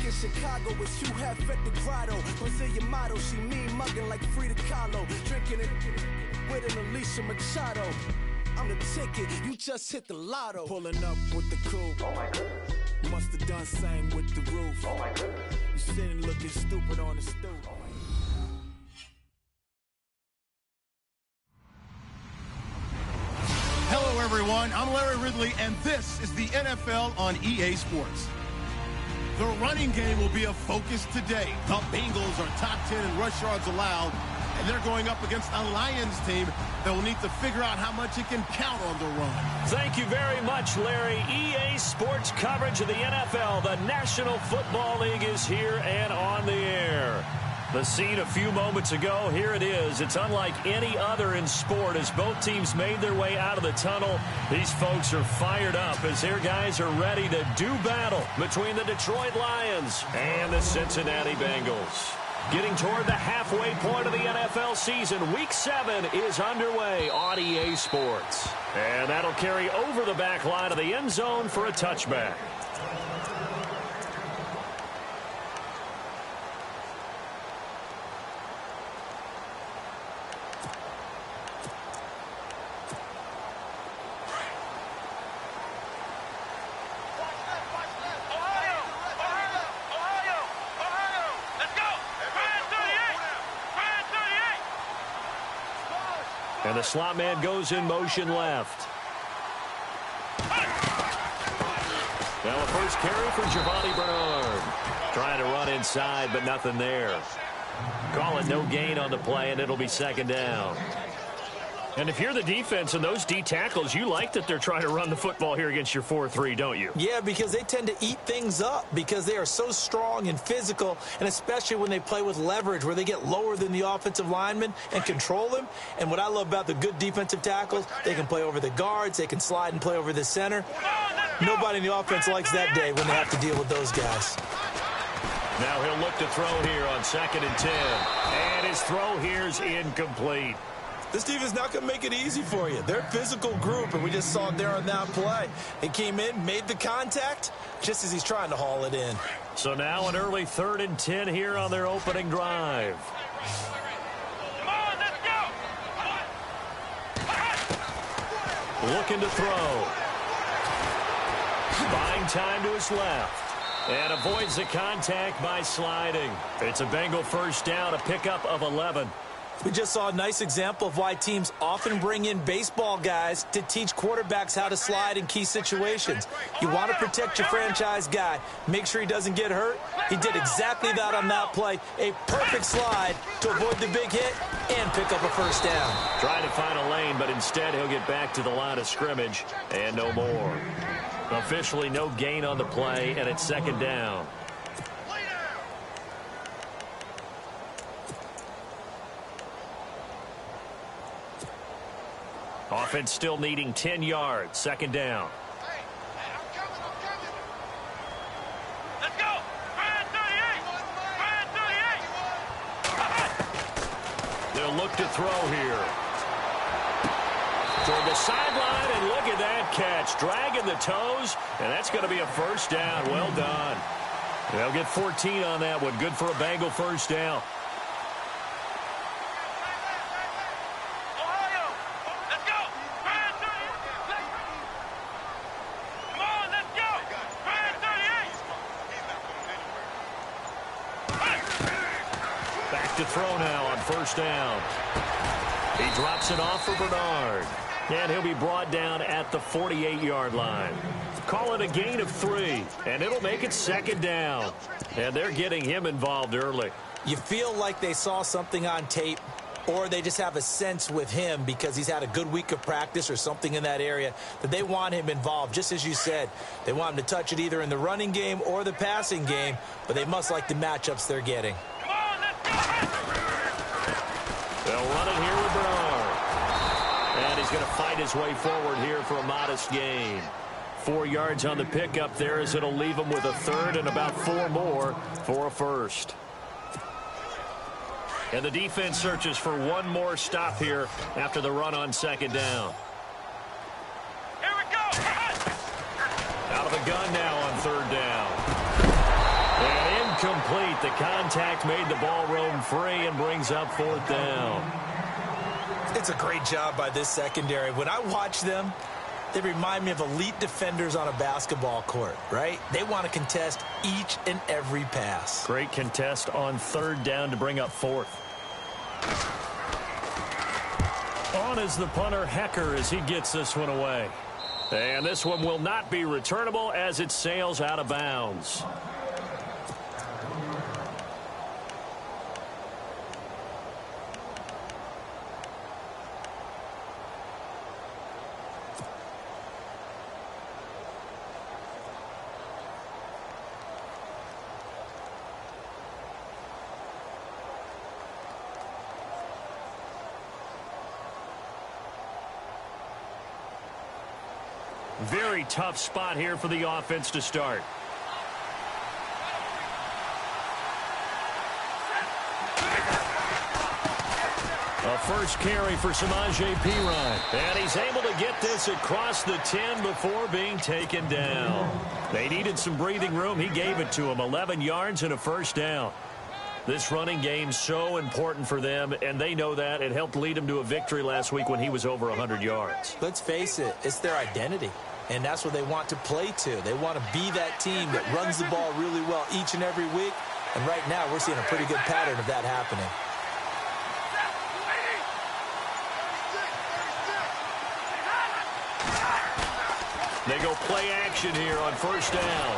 in Chicago is you have at the grotto. Brazilian model, she mean mugging like Frida Kahlo. Drinking it with an Alicia Machado. I'm the ticket, you just hit the lotto. Pulling up with the coupe. Oh my goodness. Must have done same with the roof. Oh my goodness. You sitting looking stupid on the stoop. Hello, everyone. I'm Larry Ridley, and this is the NFL on EA Sports. The running game will be a focus today. The Bengals are top 10 in rush yards allowed, and they're going up against a Lions team that will need to figure out how much it can count on the run. Thank you very much, Larry. EA Sports coverage of the NFL. The National Football League is here and on the air. The scene a few moments ago, here it is. It's unlike any other in sport as both teams made their way out of the tunnel. These folks are fired up as their guys are ready to do battle between the Detroit Lions and the Cincinnati Bengals. Getting toward the halfway point of the NFL season, Week 7 is underway on EA Sports. And that'll carry over the back line of the end zone for a touchback. And the slot man goes in motion left. Now a first carry for Giovanni Bernard. Trying to run inside, but nothing there. Call it no gain on the play, and it'll be second down. And if you're the defense and those D tackles, you like that they're trying to run the football here against your 4-3, don't you? Yeah, because they tend to eat things up because they are so strong and physical, and especially when they play with leverage where they get lower than the offensive linemen and control them. And what I love about the good defensive tackles, they can play over the guards, they can slide and play over the center. Nobody in the offense likes that day when they have to deal with those guys. Now he'll look to throw here on 2nd and 10. And his throw here's incomplete. This defense not going to make it easy for you. They're a physical group, and we just saw it there on that play. They came in, made the contact, just as he's trying to haul it in. So now an early 3rd and 10 here on their opening drive. Come on, let's go! Looking to throw. Buying time to his left. And avoids the contact by sliding. It's a Bengal first down, a pickup of 11. We just saw a nice example of why teams often bring in baseball guys to teach quarterbacks how to slide in key situations. You want to protect your franchise guy. Make sure he doesn't get hurt. He did exactly that on that play. A perfect slide to avoid the big hit and pick up a first down. Trying to find a lane, but instead he'll get back to the line of scrimmage and no more. Officially no gain on the play, and it's 2nd down. Offense still needing 10 yards. 2nd down. Hey, I'm coming. Let's go. Brand 38. They'll look to throw here. Toward the sideline, and look at that catch. Dragging the toes, and that's going to be a first down. Well done. They'll get 14 on that one. Good for a Bengal first down. To throw now on first down. He drops it off for Bernard. And he'll be brought down at the 48-yard line. Call it a gain of 3, and it'll make it 2nd down. And they're getting him involved early. You feel like they saw something on tape, or they just have a sense with him because he's had a good week of practice or something in that area that they want him involved. Just as you said, they want him to touch it either in the running game or the passing game, but they must like the matchups they're getting. They'll run it here with Bernard. And he's going to fight his way forward here for a modest gain. 4 yards on the pickup there as it'll leave him with a 3rd and about 4 more for a first. And the defense searches for one more stop here after the run on 2nd down. Here we go. Out of the gun now on 3rd down. And the contact made the ball roam free and brings up 4th down. It's a great job by this secondary. When I watch them, they remind me of elite defenders on a basketball court, right? They want to contest each and every pass. Great contest on 3rd down to bring up 4th. On is the punter, Hecker, as he gets this one away. And this one will not be returnable as it sails out of bounds. Very tough spot here for the offense to start. A first carry for Samaje Perine. And he's able to get this across the 10 before being taken down. They needed some breathing room. He gave it to them. 11 yards and a first down. This running game's so important for them, and they know that. It helped lead them to a victory last week when he was over 100 yards. Let's face it, it's their identity, and that's what they want to play to. They want to be that team that runs the ball really well each and every week, and right now we're seeing a pretty good pattern of that happening. They go play action here on first down.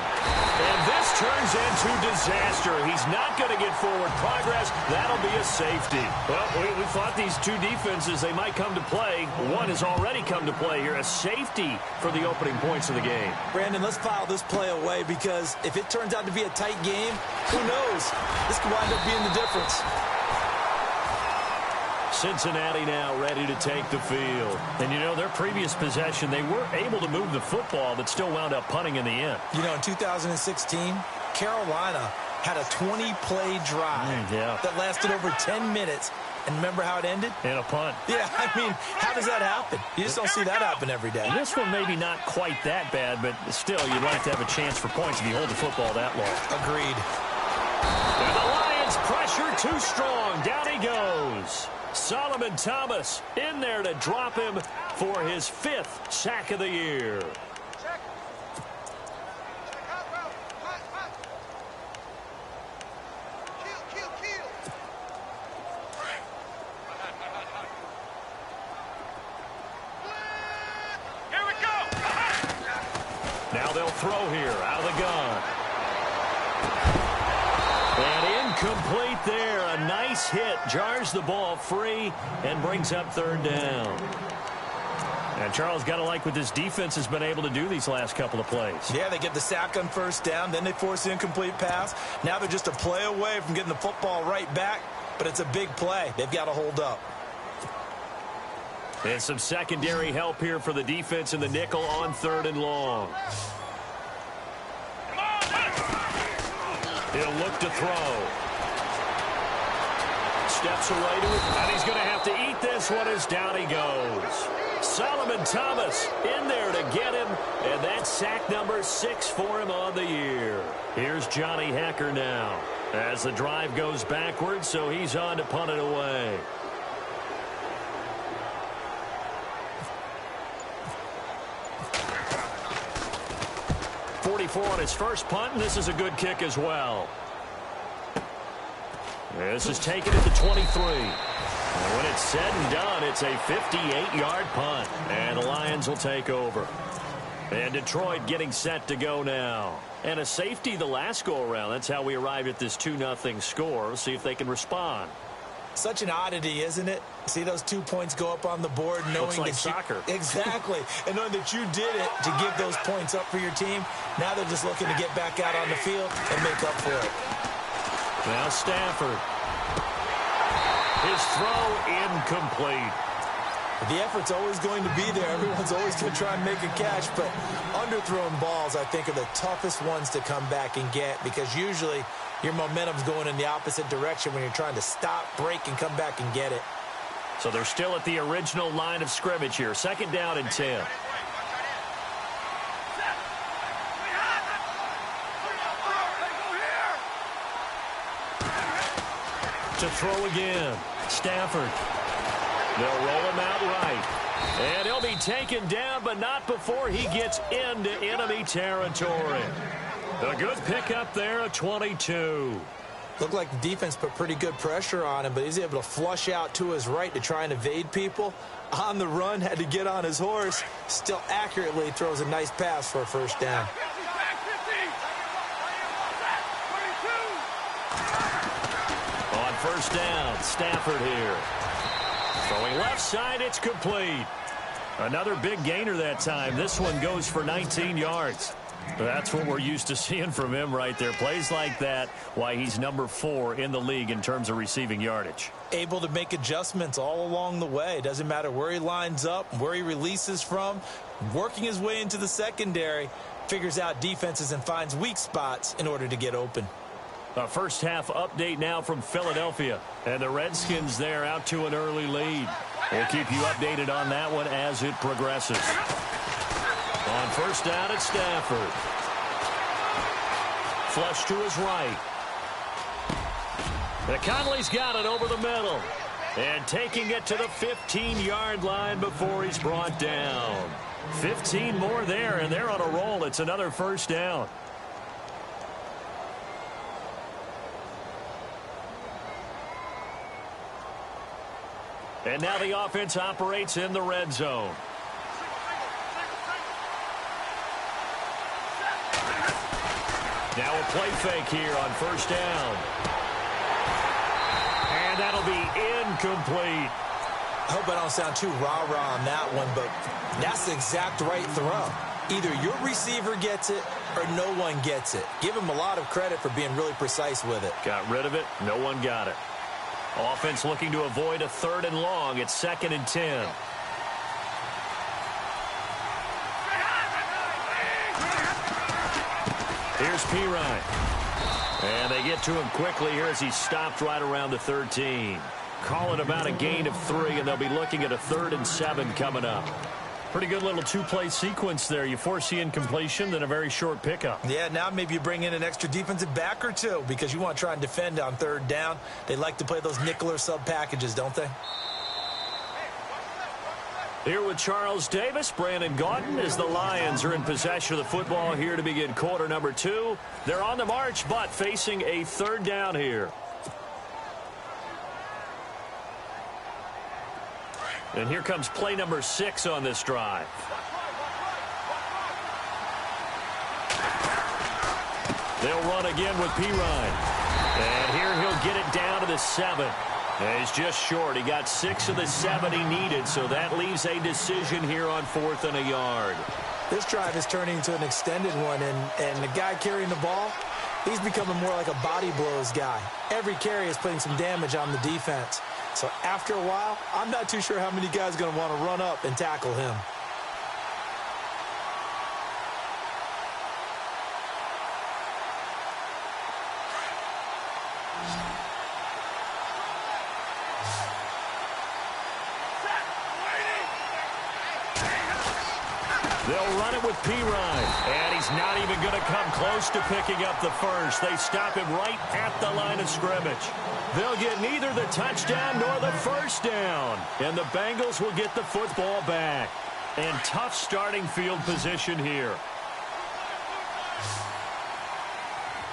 And this turns into disaster. He's not going to get forward progress. That'll be a safety. Well, we thought these two defenses, they might come to play. One has already come to play here. A safety for the opening points of the game. Brandon, let's file this play away because if it turns out to be a tight game, who knows? This could wind up being the difference. Cincinnati now ready to take the field. And, you know, their previous possession, they were able to move the football but still wound up punting in the end. You know, in 2016, Carolina had a 20-play drive that lasted over 10 minutes. And remember how it ended? In a punt. Yeah, I mean, how does that happen? You just don't see that happen every day. And this one maybe not quite that bad, but still, you'd like to have a chance for points if you hold the football that long. Agreed. And the Lions pressure too strong. Down he goes. Solomon Thomas in there to drop him for his 5th sack of the year. Here we go. Now they'll throw here out of the gun. And incomplete there. A nice hit. Jars the ball free and brings up 3rd down. And Charles, got to like what this defense has been able to do these last couple of plays. Yeah, they get the sack on first down. Then they force the incomplete pass. Now they're just a play away from getting the football right back. But it's a big play. They've got to hold up. And some secondary help here for the defense in the nickel on 3rd and long. He'll look to throw. Steps away to it, and he's going to have to eat this one as down he goes. Solomon Thomas in there to get him, and that's sack number 6 for him on the year. Here's Johnny Hecker now as the drive goes backwards, so he's on to punt it away. On his first punt, and this is a good kick as well. This is taken at the 23. And when it's said and done, it's a 58-yard punt, and the Lions will take over. And Detroit getting set to go now. And a safety the last go-around. That's how we arrived at this 2-0 score. We'll see if they can respond. Such an oddity, isn't it? See those 2 points go up on the board knowing looks like that soccer. Exactly. And knowing that you did it to give those points up for your team. Now they're just looking to get back out on the field and make up for it. Now Stafford. His throw incomplete. The effort's always going to be there. Everyone's always going to try and make a catch, but underthrown balls, I think, are the toughest ones to come back and get because usually your momentum's going in the opposite direction when you're trying to stop, break, and come back and get it. So they're still at the original line of scrimmage here. 2nd down and 10. To throw again. Stafford. They'll roll him out right. And he'll be taken down, but not before he gets into enemy territory. A good pickup there at 22. Looked like the defense put pretty good pressure on him, but he's able to flush out to his right to try and evade people. On the run, had to get on his horse. Still accurately throws a nice pass for a first down. On first down, Stafford here. Throwing left side, it's complete. Another big gainer that time. This one goes for 19 yards. That's what we're used to seeing from him right there. Plays like that, why he's number 4 in the league in terms of receiving yardage. Able to make adjustments all along the way. Doesn't matter where he lines up, where he releases from. Working his way into the secondary, figures out defenses and finds weak spots in order to get open. A first half update now from Philadelphia. And the Redskins there out to an early lead. We'll keep you updated on that one as it progresses. On first down at Stafford. Flush to his right. And Conley's got it over the middle. And taking it to the 15-yard line before he's brought down. 15 more there, and they're on a roll. It's another first down. And now the offense operates in the red zone. Now a play fake here on first down. And that'll be incomplete. I hope I don't sound too rah-rah on that one, but that's the exact right throw. Either your receiver gets it or no one gets it. Give him a lot of credit for being really precise with it. Got rid of it. No one got it. Offense looking to avoid a 3rd and long. It's 2nd and 10. Here's Pirine. And they get to him quickly here as he's stopped right around the 13. Calling about a gain of 3, and they'll be looking at a 3rd and 7 coming up. Pretty good little 2-play sequence there. You force the incompletion, then a very short pickup. Yeah, now maybe you bring in an extra defensive back or 2 because you want to try and defend on 3rd down. They like to play those nickel or sub packages, don't they? Here with Charles Davis, Brandon Gaudin, as the Lions are in possession of the football here to begin quarter number 2. They're on the march, but facing a 3rd down here. And here comes play number 6 on this drive. They'll run again with Pirine. And here he'll get it down to the 7. And he's just short. He got 6 of the 7 he needed, so that leaves a decision here on 4th and a yard. This drive is turning into an extended one, and the guy carrying the ball, he's becoming more like a body blows guy. Every carry is putting some damage on the defense. So after a while, I'm not too sure how many guys are going to want to run up and tackle him. They'll run it with Pirine, and he's not even going to come close to picking up the first. They stop him right at the line of scrimmage. They'll get neither the touchdown nor the first down, and the Bengals will get the football back. And tough starting field position here.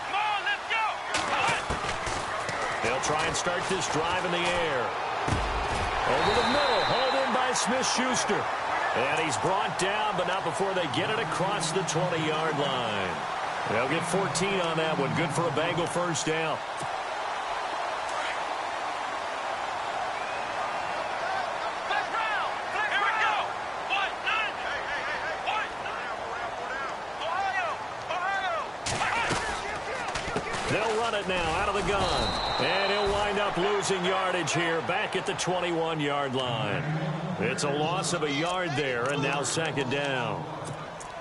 Come on, let's go. They'll try and start this drive in the air. Over the middle, hauled in by Smith-Schuster. And he's brought down, but not before they get it across the 20-yard line. They'll get 14 on that one. Good for a Bengal first down. Here we go. One, nine. One. Ohio. They'll run it now out of the gun. And he'll wind up losing yardage here back at the 21-yard line. It's a loss of a yard there, and now 2nd down.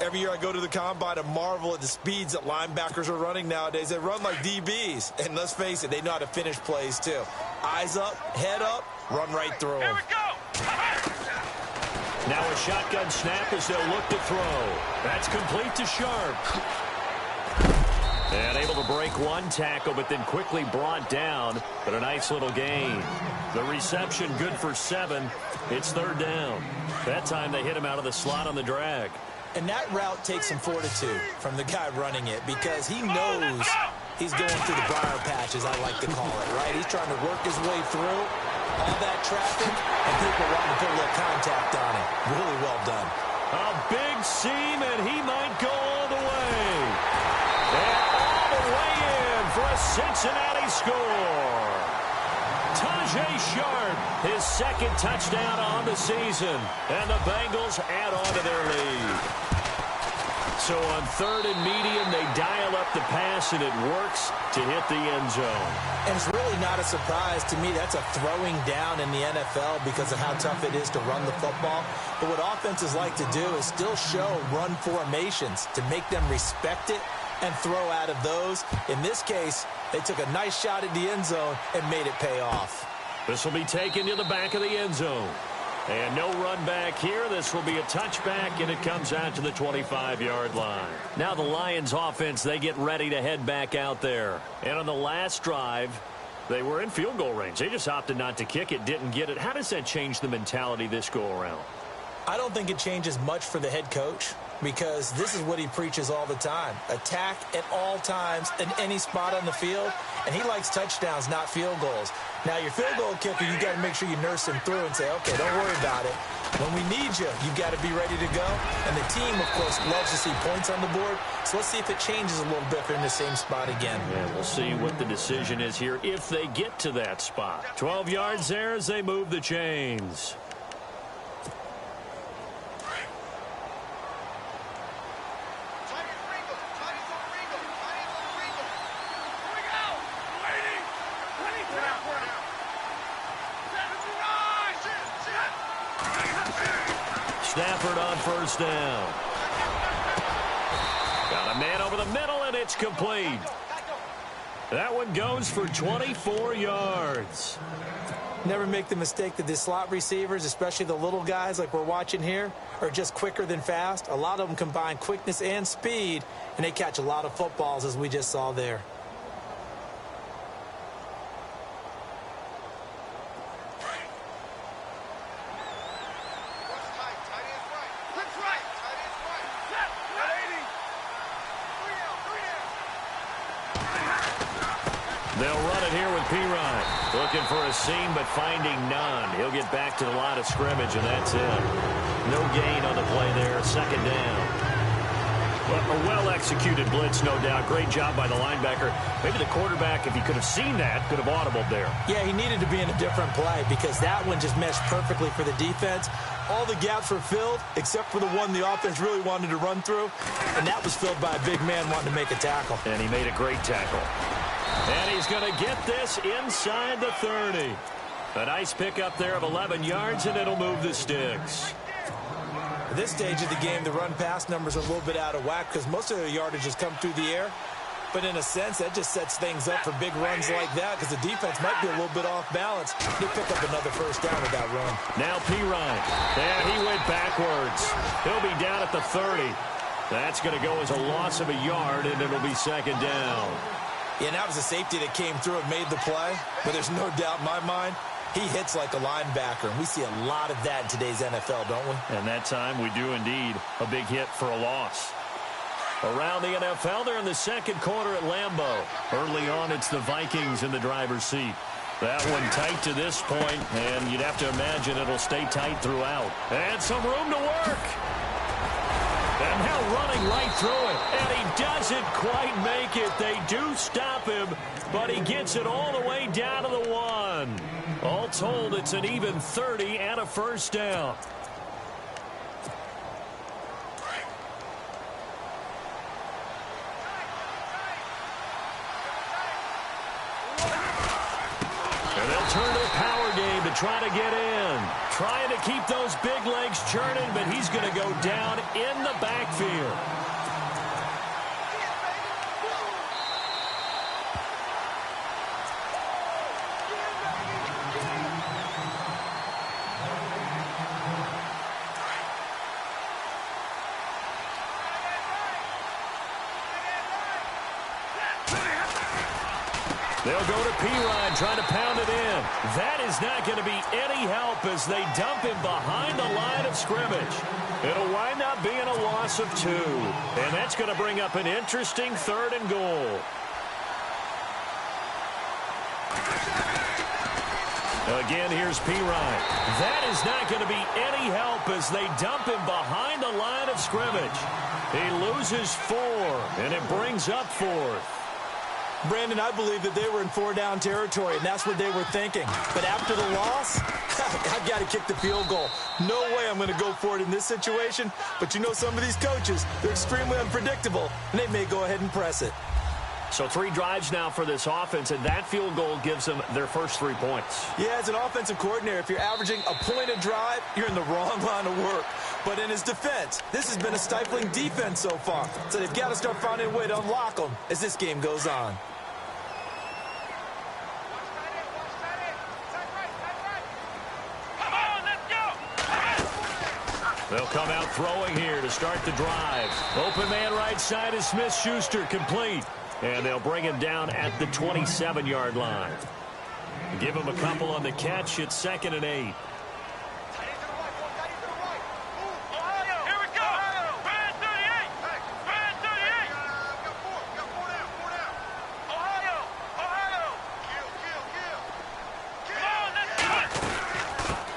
Every year I go to the combine and marvel at the speeds that linebackers are running nowadays. They run like DBs. And let's face it, they know how to finish plays too. Eyes up, head up, run right through Here them. we go. Now a shotgun snap as they'll look to throw. That's complete to Sharp. And able to break one tackle, but then quickly brought down. But a nice little gain. The reception good for 7. It's 3rd down. That time they hit him out of the slot on the drag. And that route takes some fortitude from the guy running it because he knows he's going through the briar patch, as I like to call it, right? He's trying to work his way through all that traffic, and people wanting to put a little contact on it. Really well done. A big seam, and he might go all the way. And all the way in for a Cincinnati score. Tajay Sharp, his 2nd touchdown on the season. And the Bengals add on to their lead. So on 3rd and medium, they dial up the pass, and it works to hit the end zone. And it's really not a surprise to me. That's a throwing down in the NFL because of how tough it is to run the football. But what offenses like to do is still show run formations to make them respect it and throw out of those. In this case, they took a nice shot at the end zone and made it pay off. This will be taken to the back of the end zone. And no run back here. This will be a touchback, and it comes out to the 25-yard line. Now the Lions offense, they get ready to head back out there. And on the last drive, they were in field goal range. They just opted not to kick it, didn't get it. How does that change the mentality this go-around? I don't think it changes much for the head coach because this is what he preaches all the time. Attack at all times in any spot on the field, and he likes touchdowns, not field goals. Now, your field goal kicker, you got to make sure you nurse him through and say, okay, don't worry about it. When we need you, you got to be ready to go. And the team, of course, loves to see points on the board. So let's see if it changes a little bit if they're in the same spot again. Yeah, we'll see what the decision is here if they get to that spot. 12 yards there as they move the chains. Stafford on 1st down. Got a man over the middle, and it's complete. That one goes for 24 yards. Never make the mistake that the slot receivers, especially the little guys like we're watching here, are just quicker than fast. A lot of them combine quickness and speed, and they catch a lot of footballs, as we just saw there. They'll run it here with P-Ryan. Looking for a seam, but finding none. He'll get back to the line of scrimmage, and that's it. No gain on the play there. 2nd down. But a well-executed blitz, no doubt. Great job by the linebacker. Maybe the quarterback, if he could have seen that, could have audibled there. Yeah, he needed to be in a different play because that one just meshed perfectly for the defense. All the gaps were filled except for the one the offense really wanted to run through, and that was filled by a big man wanting to make a tackle. And he made a great tackle. And he's going to get this inside the 30. A nice pickup there of 11 yards, and it'll move the sticks. At this stage of the game, the run-pass numbers are a little bit out of whack because most of their yardage has come through the air. But in a sense, that just sets things up for big runs like that because the defense might be a little bit off balance. They pick up another 1st down with that run. Now P-Ryan. And he went backwards. He'll be down at the 30. That's going to go as a loss of a yard, and it'll be 2nd down. Yeah, and that was a safety that came through and made the play. But there's no doubt in my mind, he hits like a linebacker. And we see a lot of that in today's NFL, don't we? And that time we do indeed. A big hit for a loss. Around the NFL, they're in the 2nd quarter at Lambeau. Early on, it's the Vikings in the driver's seat. That one tight to this point, and you'd have to imagine it'll stay tight throughout. And some room to work. And now running right through it. And he doesn't quite make it. They do stop him, but he gets it all the way down to the 1. All told, it's an even 30 and a 1st down. And they'll turn to a power game to try to get in. Trying to keep those big legs churning, but he's going to go down in the backfield. They'll go to Pirine, trying to pound it in. That is not going to be any help as they dump him behind the line of scrimmage. It'll wind up being a loss of 2. And that's going to bring up an interesting 3rd and goal. Again, here's Pirine. That is not going to be any help as they dump him behind the line of scrimmage. He loses 4, and it brings up 4th. Brandon, I believe that they were in 4-down territory, and that's what they were thinking. But after the loss, I've got to kick the field goal. No way I'm going to go for it in this situation. But you know some of these coaches, they're extremely unpredictable, and they may go ahead and press it. So 3 drives now for this offense, and that field goal gives them their first 3 points. Yeah, as an offensive coordinator, if you're averaging a point a drive, you're in the wrong line of work. But in his defense, this has been a stifling defense so far. So they've got to start finding a way to unlock them as this game goes on. They'll come out throwing here to start the drive. Open man right side is Smith-Schuster, complete. And they'll bring him down at the 27-yard line. Give him a couple on the catch. It's 2nd and 8.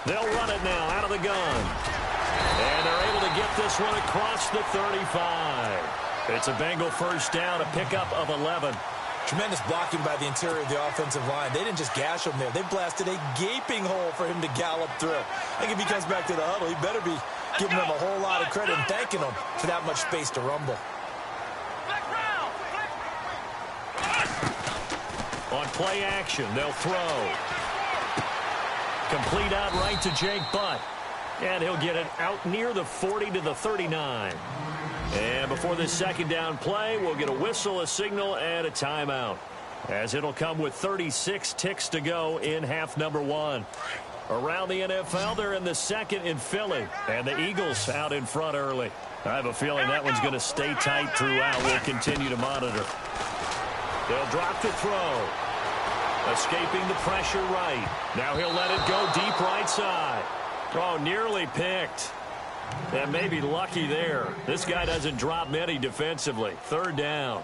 They'll run it now out of the gun. And they're able to get this one across the 35. It's a Bengal first down, a pickup of 11. Tremendous blocking by the interior of the offensive line. They didn't just gash him there. They blasted a gaping hole for him to gallop through. I think if he comes back to the huddle, he better be giving them a whole lot of credit and thanking them for that much space to rumble. On play action, they'll throw. Complete out right to Jake Butt. And he'll get it out near the 40 to the 39. And before this 2nd down play, we'll get a whistle, a signal, and a timeout. As it'll come with 36 ticks to go in half number 1. Around the NFL, they're in the 2nd in Philly. And the Eagles out in front early. I have a feeling that one's going to stay tight throughout. We'll continue to monitor. They'll drop to throw. Escaping the pressure right. Now he'll let it go deep right side. Oh, nearly picked. And maybe lucky there. This guy doesn't drop many defensively. 3rd down.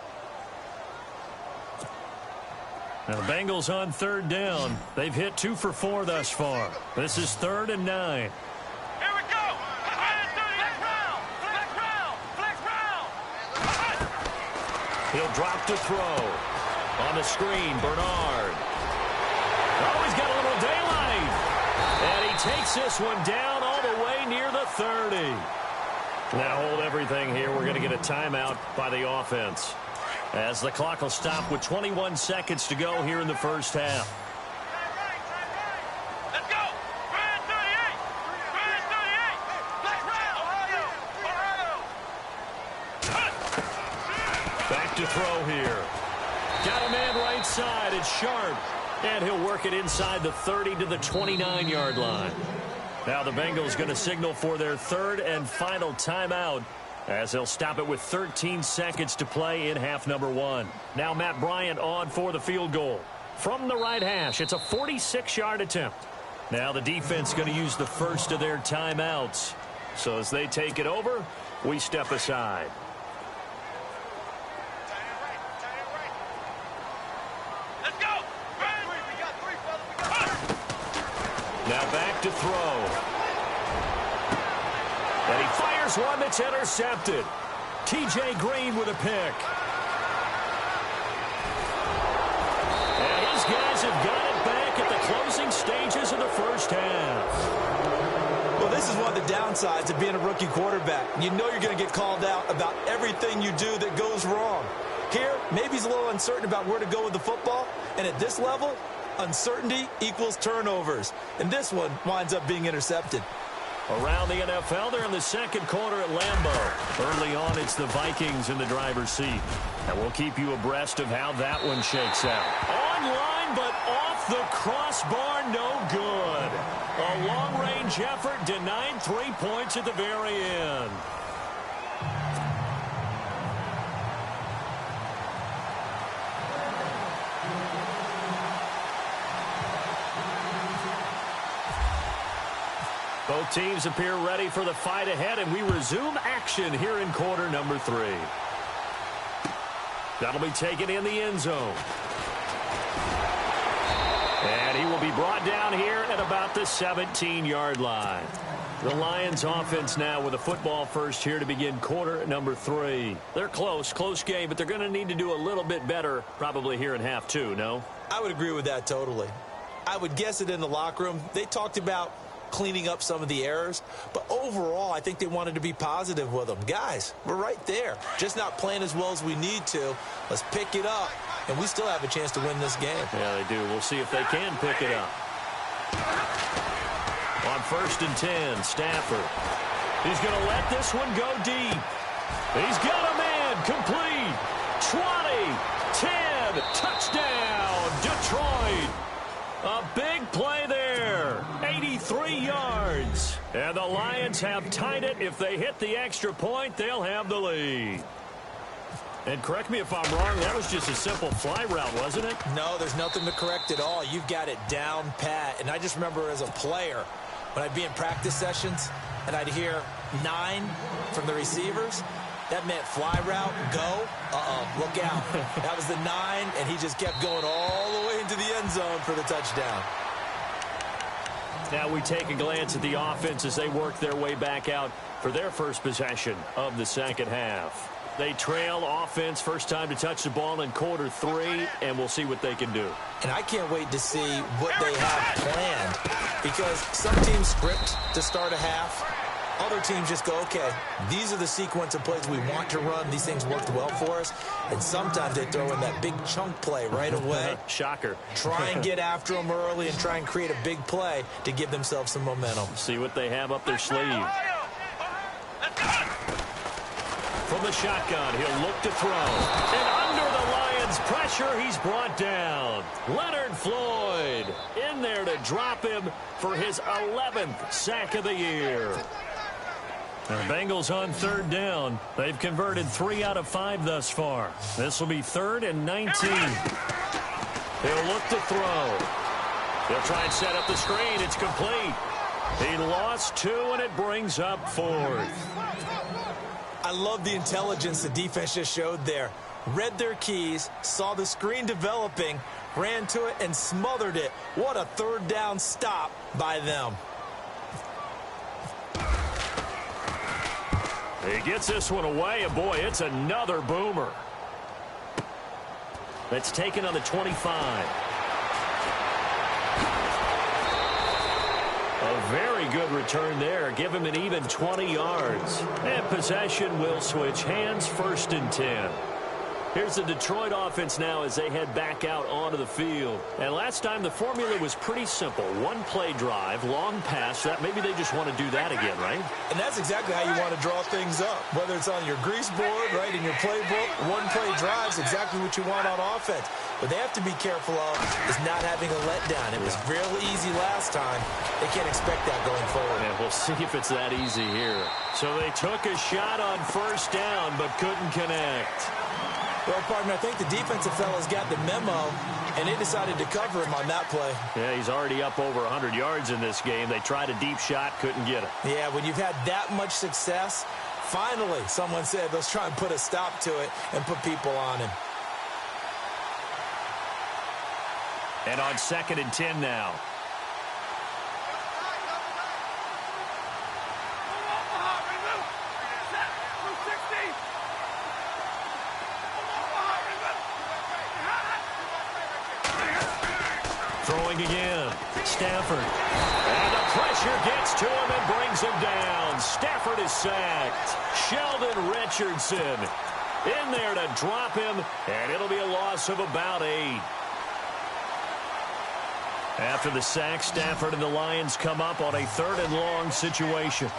Now the Bengals on 3rd down. They've hit 2 for 4 thus far. This is 3rd and 9. Here we go. Flex round. He'll drop to throw. On the screen, Bernard. Oh, he's got a little daylight. And he takes this one down all the way near the 30. Now hold everything here. We're going to get a timeout by the offense, as the clock will stop with 21 seconds to go here in the first half. Let's go. Brand 38. Brand 38. Back to throw here. Got a man right side. It's Sharp. And he'll work it inside the 30 to the 29-yard line. Now the Bengals going to signal for their 3rd and final timeout, as they'll stop it with 13 seconds to play in half number 1. Now Matt Bryant on for the field goal. From the right hash, it's a 46-yard attempt. Now the defense going to use the first of their timeouts. So as they take it over, we step aside. Now back to throw. And he fires one that's intercepted. T.J. Green with a pick. And his guys have got it back at the closing stages of the first half. Well, this is one of the downsides of being a rookie quarterback. You know you're going to get called out about everything you do that goes wrong. Here, maybe he's a little uncertain about where to go with the football. And at this level, uncertainty equals turnovers. And this one winds up being intercepted. Around the NFL, they're in the 2nd quarter at Lambeau. Early on, it's the Vikings in the driver's seat. And we'll keep you abreast of how that one shakes out. Online, but off the crossbar, no good. A long-range effort denied 3 points at the very end. Both teams appear ready for the fight ahead, and we resume action here in quarter number 3. That'll be taken in the end zone. And he will be brought down here at about the 17-yard line. The Lions offense now with a football first here to begin quarter number 3. They're close game, but they're going to need to do a little bit better probably here in half 2, no? I would agree with that totally. I would guess it in the locker room. They talked about cleaning up some of the errors, but overall I think they wanted to be positive with them. Guys, we're right there, just not playing as well as we need to. Let's pick it up, and we still have a chance to win this game. Yeah, they do. We'll see if they can pick it up. On 1st and 10, Stafford. He's going to let this one go deep. He's got a man, complete. 20, 10, touchdown, Detroit. A big play there, 83 yards. And the Lions have tied it. If they hit the extra point, they'll have the lead. And correct me if I'm wrong, that was just a simple fly route, wasn't it? No, there's nothing to correct at all. You've got it down pat. And I just remember as a player, when I'd be in practice sessions and I'd hear 9 from the receivers, that meant fly route, go, look out. That was the 9, and he just kept going all the way into the end zone for the touchdown. Now we take a glance at the offense as they work their way back out for their first possession of the second half. They trail offense, first time to touch the ball in quarter 3, and we'll see what they can do. And I can't wait to see what they have planned, because some teams script to start a half. Other teams just go, okay, these are the sequence of plays we want to run. These things worked well for us. And sometimes they throw in that big chunk play right away. Shocker. Try and get after them early and try and create a big play to give themselves some momentum. See what they have up their sleeve. From the shotgun, he'll look to throw. And under the Lions' pressure, he's brought down. Leonard Floyd in there to drop him for his 11th sack of the year. The Bengals on 3rd down. They've converted 3 out of 5 thus far. This will be 3rd and 19. He'll look to throw. He'll try and set up the screen. It's complete. He lost 2, and it brings up 4th. I love the intelligence the defense just showed there. Read their keys, saw the screen developing, ran to it, and smothered it. What a 3rd down stop by them. He gets this one away, and boy, it's another boomer. That's taken on the 25. A very good return there. Give him an even 20 yards. And possession will switch hands, 1st and 10. Here's the Detroit offense now as they head back out onto the field. And last time the formula was pretty simple. 1-play drive, long pass. That maybe they just want to do that again, right? And that's exactly how you want to draw things up. Whether it's on your grease board, right, in your playbook, 1-play drive is exactly what you want on offense. What they have to be careful of is not having a letdown. It was real easy last time. They can't expect that going forward. Yeah, we'll see if it's that easy here. So they took a shot on 1st down but couldn't connect. Well, partner, I think the defensive fellas got the memo, and they decided to cover him on that play. Yeah, he's already up over 100 yards in this game. They tried a deep shot, couldn't get it. Yeah, when you've had that much success, finally someone said, let's try and put a stop to it and put people on him. And on 2nd and 10 now. Throwing again. Stafford. And the pressure gets to him and brings him down. Stafford is sacked. Sheldon Richardson in there to drop him, and it'll be a loss of about 8. After the sack, Stafford and the Lions come up on a 3rd and long situation.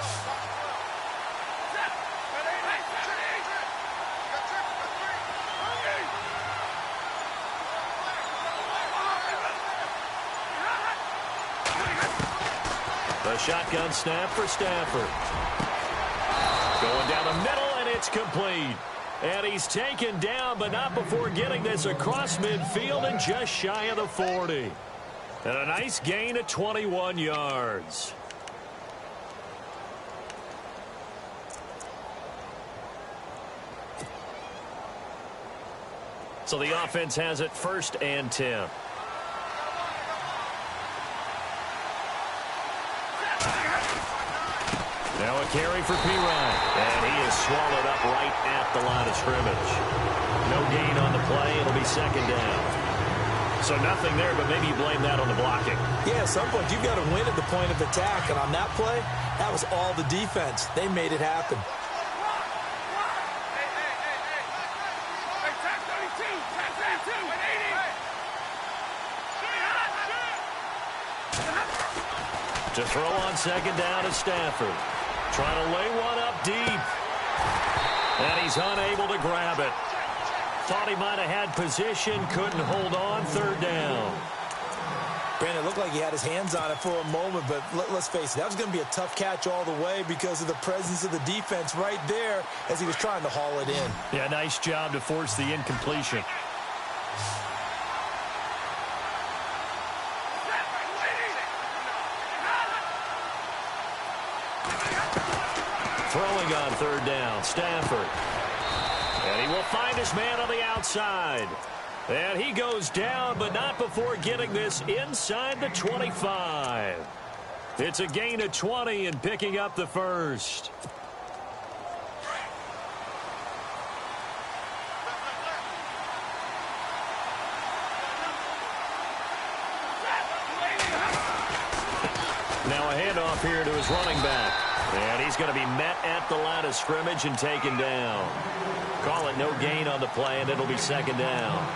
The shotgun snap for Stafford. Going down the middle, and it's complete. And he's taken down, but not before getting this across midfield and just shy of the 40. And a nice gain of 21 yards. So the offense has it 1st and 10. Now a carry for P-Ryan. And he is swallowed up right at the line of scrimmage. No gain on the play. It'll be 2nd down. So nothing there, but maybe you blame that on the blocking. Yeah, at some point you've got to win at the point of attack. And on that play, that was all the defense. They made it happen. To throw on 2nd down is Stafford. Trying to lay one up deep. And he's unable to grab it. Thought he might have had position. Couldn't hold on. 3rd down. Brandon, it looked like he had his hands on it for a moment, but let's face it, that was going to be a tough catch all the way because of the presence of the defense right there as he was trying to haul it in. Yeah, nice job to force the incompletion. Throwing on 3rd down, Stafford. And he will find his man on the outside. And he goes down, but not before getting this inside the 25. It's a gain of 20 and picking up the 1st. Now a handoff here to his running back. And he's going to be met at the line of scrimmage and taken down. Call it no gain on the play, and it'll be 2nd down.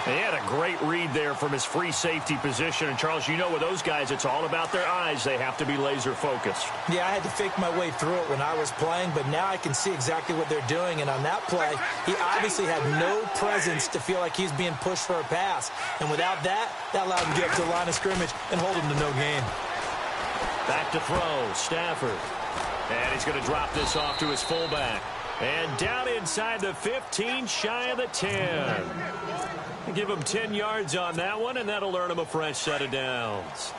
He had a great read there from his free safety position. And, Charles, you know with those guys, it's all about their eyes. They have to be laser-focused. Yeah, I had to fake my way through it when I was playing, but now I can see exactly what they're doing. And on that play, he obviously had no presence to feel like he's being pushed for a pass. And without that, that allowed him to get up to the line of scrimmage and hold him to no gain. Back to throw, Stafford. And he's going to drop this off to his fullback. And down inside the 15, shy of the 10. Give him 10 yards on that one, and that'll earn him a fresh set of downs.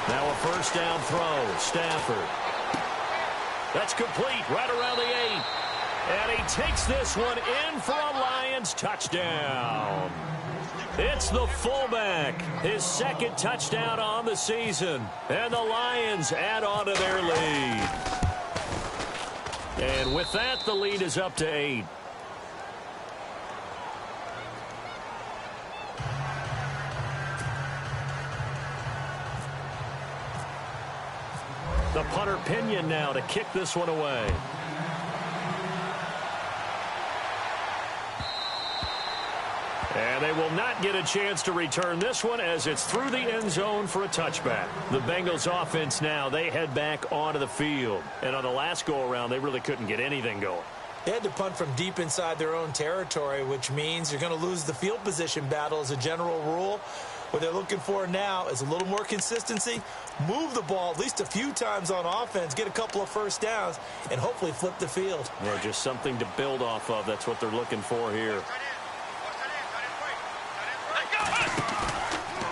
Now a 1st down throw, Stafford. That's complete right around the 8. And he takes this one in for a Lions touchdown. It's the fullback, his 2nd touchdown on the season. And the Lions add on to their lead. And with that, the lead is up to 8. The punter Pinion now to kick this one away. And they will not get a chance to return this one as it's through the end zone for a touchback. The Bengals offense now, they head back onto the field. And on the last go-around, they really couldn't get anything going. They had to punt from deep inside their own territory, which means you're going to lose the field position battle as a general rule. What they're looking for now is a little more consistency, move the ball at least a few times on offense, get a couple of 1st downs, and hopefully flip the field. Well, just something to build off of. That's what they're looking for here.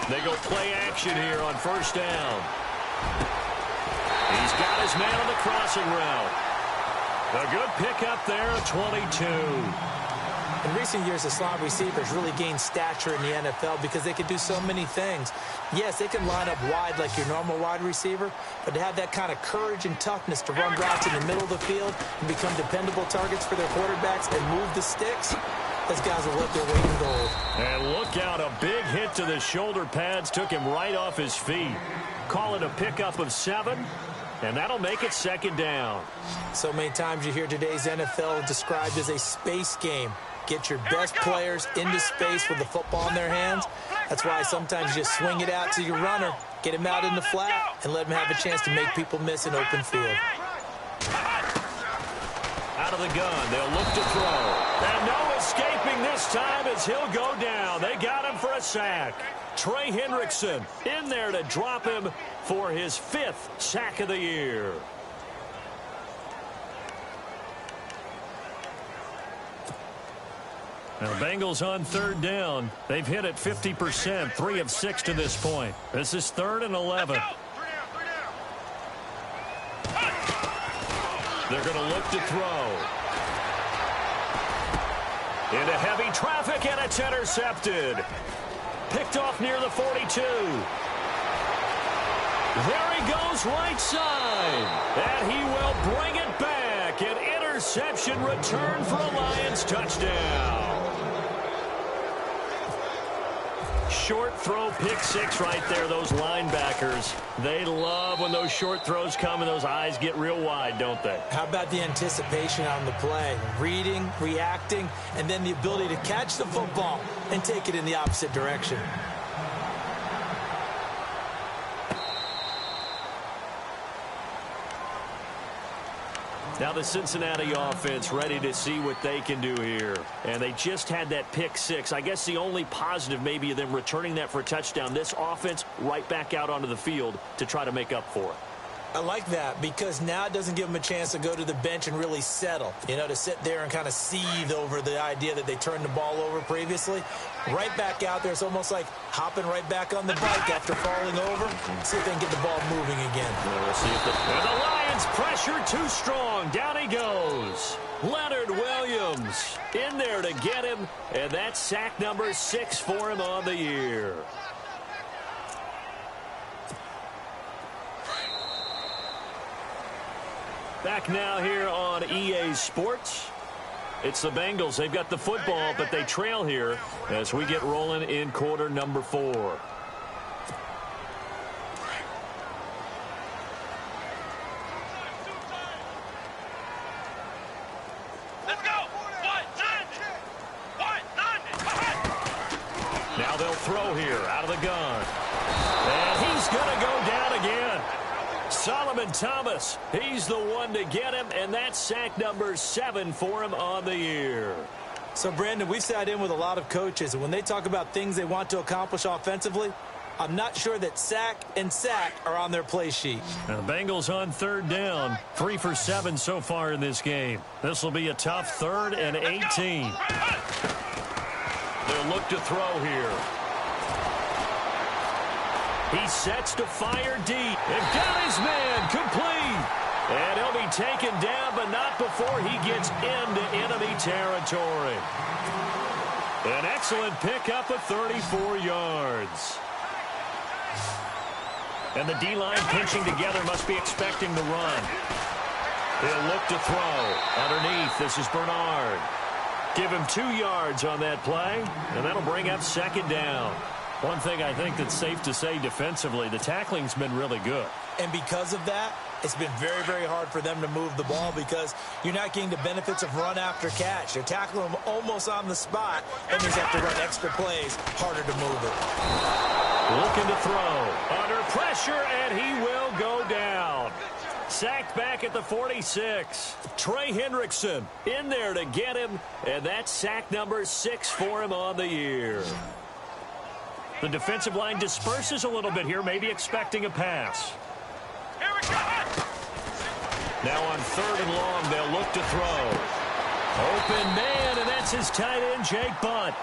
They go play action here on 1st down. He's got his man on the crossing route. A good pickup there at 22. In recent years, the slot receivers really gained stature in the NFL because they can do so many things. Yes, they can line up wide like your normal wide receiver, but to have that kind of courage and toughness to run routes in the middle of the field and become dependable targets for their quarterbacks and move the sticks, those guys will let their weight in gold. And look out, a big hit to the shoulder pads took him right off his feet. Call it a pickup of 7, and that'll make it 2nd down. So many times you hear today's NFL described as a space game. Get your best players into space with the football in their hands. That's why sometimes you just swing it out to your runner, get him out in the flat, and let him have a chance to make people miss an open field. Out of the gun, they'll look to throw. And no escaping this time as he'll go down. They got him for a sack. Trey Hendrickson in there to drop him for his 5th sack of the year. Now, Bengals on 3rd down. They've hit it 50%, 3 of 6 to this point. This is 3rd and 11. They're going to look to throw. Into heavy traffic, and it's intercepted. Picked off near the 42. There he goes right side. And he will bring it back. An interception return for a Lions touchdown. Short throw, pick six right there. Those linebackers, they love when those short throws come and those eyes get real wide, don't they? How about the anticipation on the play? Reading, reacting, and then the ability to catch the football and take it in the opposite direction. Now the Cincinnati offense ready to see what they can do here. And they just had that pick six. I guess the only positive maybe of them returning that for a touchdown. This offense right back out onto the field to try to make up for it. I like that because now it doesn't give them a chance to go to the bench and really settle. You know, to sit there and kind of seethe over the idea that they turned the ball over previously. Right back out there. It's almost like hopping right back on the bike after falling over. See if they can get the ball moving again. We'll see if and the Lions pressure too strong. Down he goes. Leonard Williams in there to get him. And that's sack number 6 for him on the year. Back now here on EA Sports. It's the Bengals. They've got the football, but they trail here as we get rolling in quarter number 4. Let's go. Now they'll throw here out of the gun. And he's going to go down again. Solomon Thomas, he's the one to get him, and that's sack number 7 for him on the year. So, Brandon, we've sat in with a lot of coaches, and when they talk about things they want to accomplish offensively, I'm not sure that sack and sack are on their play sheet. Now, the Bengals on 3rd down, 3 for 7 so far in this game. This will be a tough 3rd and 18. They'll look to throw here. He sets to fire deep. And got his man complete. And he'll be taken down, but not before he gets into enemy territory. An excellent pickup of 34 yards. And the D-line pinching together must be expecting the run. He'll look to throw. Underneath, this is Bernard. Give him 2 yards on that play, and that'll bring up 2nd down. One thing I think that's safe to say defensively, the tackling's been really good. And because of that, it's been very, very hard for them to move the ball because you're not getting the benefits of run after catch. They're tackling them almost on the spot. That means they have to run extra plays, harder to move it. Looking to throw. Under pressure, and he will go down. Sacked back at the 46. Trey Hendrickson in there to get him, and that's sack number 6 for him on the year. The defensive line disperses a little bit here, maybe expecting a pass. Here we go. Now on 3rd and long, they'll look to throw. Open man, and that's his tight end, Jake Butt.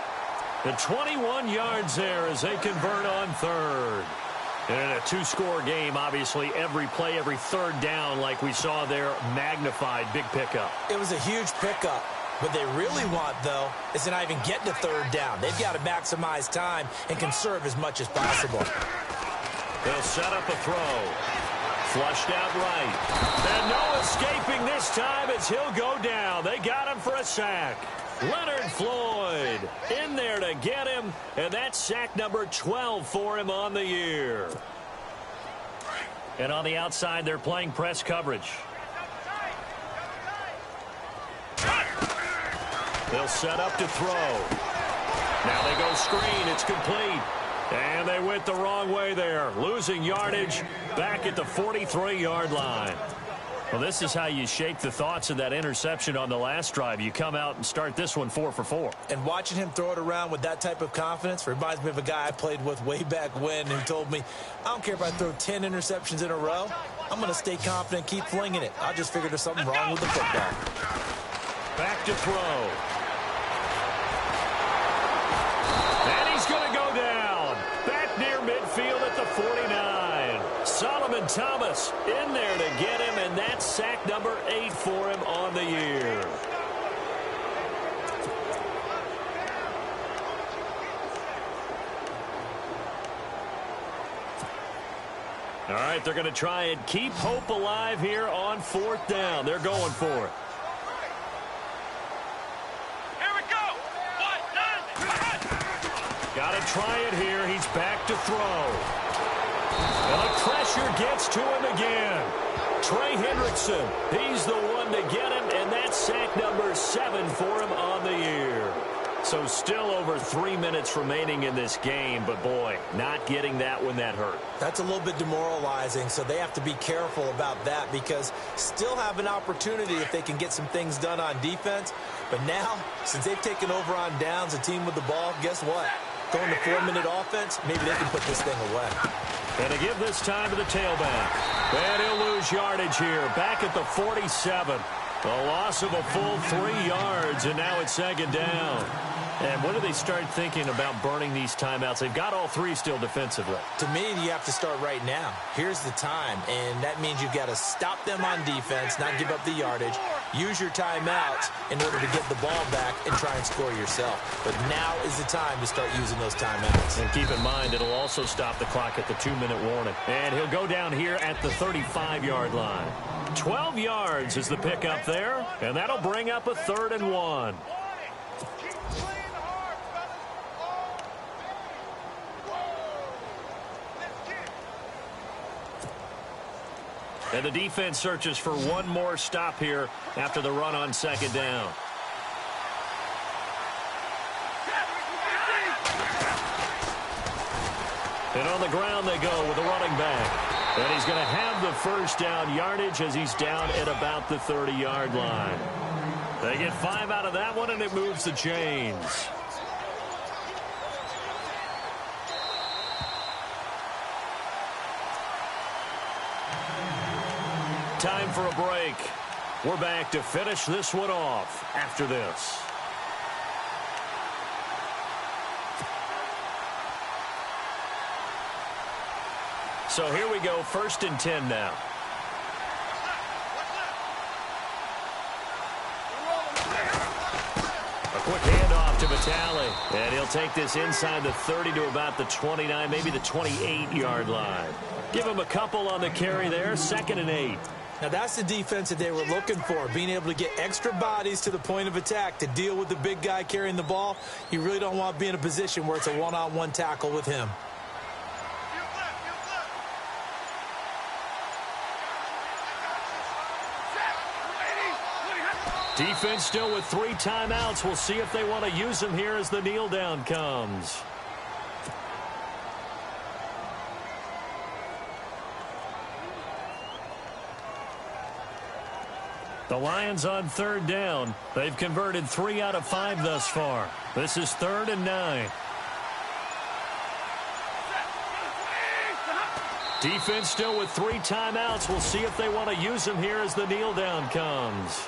The 21 yards there as they convert on 3rd. And in a 2-score game, obviously, every play, every 3rd down, like we saw there, magnified, big pickup. It was a huge pickup. What they really want, though, is to not even get to 3rd down. They've got to maximize time and conserve as much as possible. They'll set up a throw. Flushed out right. And no escaping this time as he'll go down. They got him for a sack. Leonard Floyd in there to get him, and that's sack number 12 for him on the year. And on the outside, they're playing press coverage. They'll set up to throw. Now they go screen. It's complete. And they went the wrong way there. Losing yardage back at the 43-yard line. Well, this is how you shake the thoughts of that interception on the last drive. You come out and start this one 4 for 4. And watching him throw it around with that type of confidence reminds me of a guy I played with way back when who told me, I don't care if I throw 10 interceptions in a row. I'm going to stay confident, keep flinging it. I just figured there's something wrong with the football. Back to throw. And he's going to go down. Back near midfield at the 49. Solomon Thomas in there to get him, and that's sack number 8 for him on the year. All right, they're going to try and keep hope alive here on 4th down. They're going for it. Here we go. 1, 9. Got to try it here. He's back to throw. And the pressure gets to him again. Trey Hendrickson, he's the one to get him, and that's sack number 7 for him on the year. So still over 3 minutes remaining in this game, but boy, not getting that when that hurt. That's a little bit demoralizing, so they have to be careful about that because still have an opportunity if they can get some things done on defense. But now, since they've taken over on downs, a team with the ball, guess what? Going to 4-minute offense, maybe they can put this thing away. And to give this time to the tailback. And he'll lose yardage here, back at the 47. A loss of a full 3 yards, and now it's 2nd down. And when do they start thinking about burning these timeouts? They've got all 3 still defensively. To me, you have to start right now. Here's the time, and that means you've got to stop them on defense, not give up the yardage, use your timeouts in order to get the ball back and try and score yourself. But now is the time to start using those timeouts. And keep in mind, it'll also stop the clock at the 2-minute warning. And he'll go down here at the 35-yard line. 12 yards is the pickup there, and that'll bring up a 3rd and 1. And the defense searches for one more stop here after the run on 2nd down. And on the ground they go with the running back. And he's going to have the 1st down yardage as he's down at about the 30-yard line. They get 5 out of that one, and it moves the chains. Time for a break. We're back to finish this one off after this. So here we go, 1st and 10 now. A quick handoff to Vitale. And he'll take this inside the 30 to about the 29, maybe the 28-yard line. Give him a couple on the carry there, 2nd and 8. Now, that's the defense that they were looking for, being able to get extra bodies to the point of attack to deal with the big guy carrying the ball. You really don't want to be in a position where it's a one-on-one tackle with him. Defense still with 3 timeouts. We'll see if they want to use them here as the kneel down comes. The Lions on 3rd down. They've converted 3 out of 5 thus far. This is 3rd and 9. Defense still with 3 timeouts. We'll see if they want to use them here as the kneel down comes.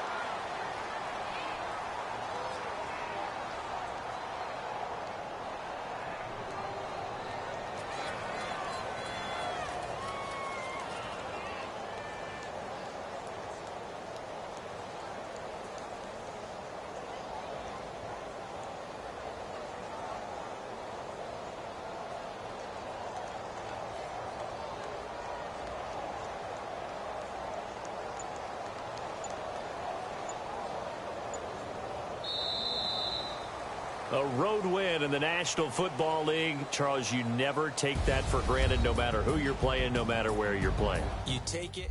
A road win in the National Football League. Charles, you never take that for granted no matter who you're playing, no matter where you're playing. You take it.